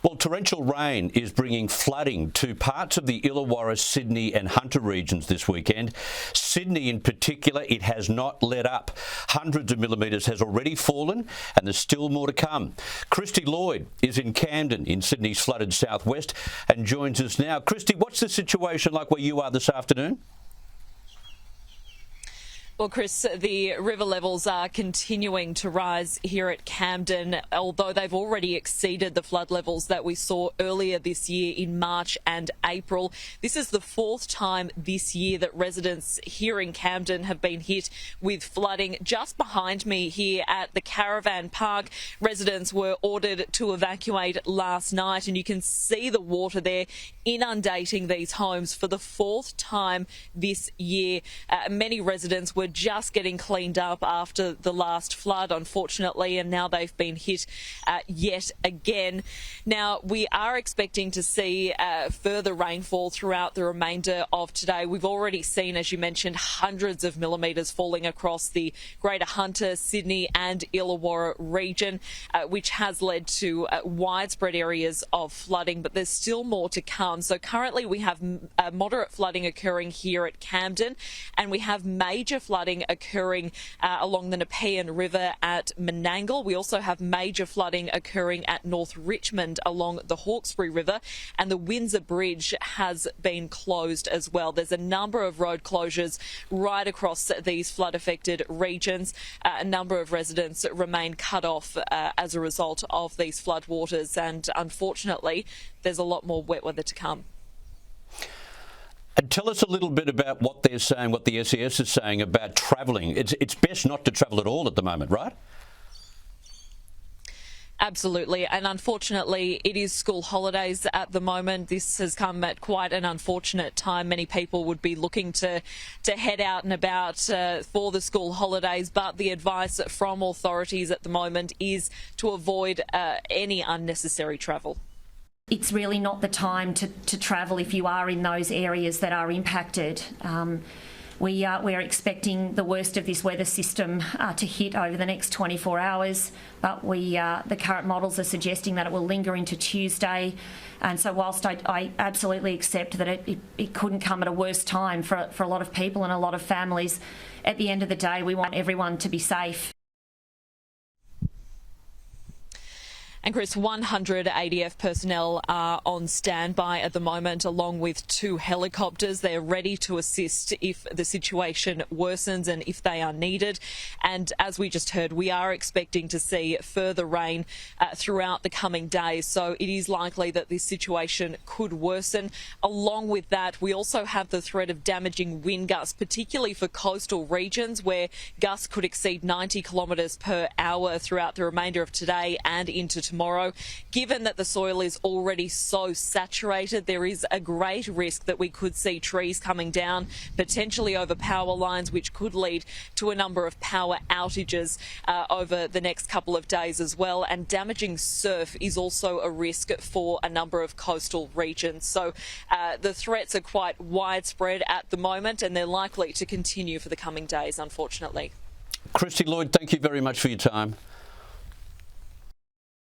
Well, torrential rain is bringing flooding to parts of the Illawarra, Sydney and Hunter regions this weekend. Sydney in particular, it has not let up. Hundreds of millimetres has already fallen and there's still more to come. Kristie Lloyd is in Camden in Sydney's flooded southwest and joins us now. Kristie, what's the situation like where you are this afternoon? Well, Chris, the river levels are continuing to rise here at Camden, although they've already exceeded the flood levels that we saw earlier this year in March and April. This is the fourth time this year that residents here in Camden have been hit with flooding. Just behind me here at the Caravan Park, residents were ordered to evacuate last night, and you can see the water there inundating these homes for the fourth time this year. Many residents were just getting cleaned up after the last flood, unfortunately, and now they've been hit yet again. Now, we are expecting to see further rainfall throughout the remainder of today. We've already seen, as you mentioned, hundreds of millimetres falling across the Greater Hunter, Sydney and Illawarra region, which has led to widespread areas of flooding, but there's still more to come. So currently we have moderate flooding occurring here at Camden, and we have major flooding occurring along the Nepean River at Menangle. We also have major flooding occurring at North Richmond along the Hawkesbury River, and the Windsor Bridge has been closed as well. There's a number of road closures right across these flood-affected regions. A number of residents remain cut off as a result of these floodwaters, and unfortunately there's a lot more wet weather to come. And tell us a little bit about what they're saying, what the SES is saying about travelling. It's best not to travel at all at the moment, right? Absolutely, and unfortunately it is school holidays at the moment. This has come at quite an unfortunate time. Many people would be looking to head out and about for the school holidays, but the advice from authorities at the moment is to avoid any unnecessary travel. It's really not the time to travel if you are in those areas that are impacted. We're expecting the worst of this weather system to hit over the next 24 hours, but the current models are suggesting that it will linger into Tuesday. And so whilst I absolutely accept that it couldn't come at a worse time for a lot of people and a lot of families, at the end of the day we want everyone to be safe. And Chris, 100 ADF personnel are on standby at the moment, along with 2 helicopters. They're ready to assist if the situation worsens and if they are needed. And as we just heard, we are expecting to see further rain throughout the coming days. So it is likely that this situation could worsen. Along with that, we also have the threat of damaging wind gusts, particularly for coastal regions where gusts could exceed 90 kilometres per hour throughout the remainder of today and into tomorrow. Given that the soil is already so saturated, there is a great risk that we could see trees coming down, potentially over power lines, which could lead to a number of power outages over the next couple of days as well. And damaging surf is also a risk for a number of coastal regions. So the threats are quite widespread at the moment, and they're likely to continue for the coming days, unfortunately. Kristie Lloyd, thank you very much for your time.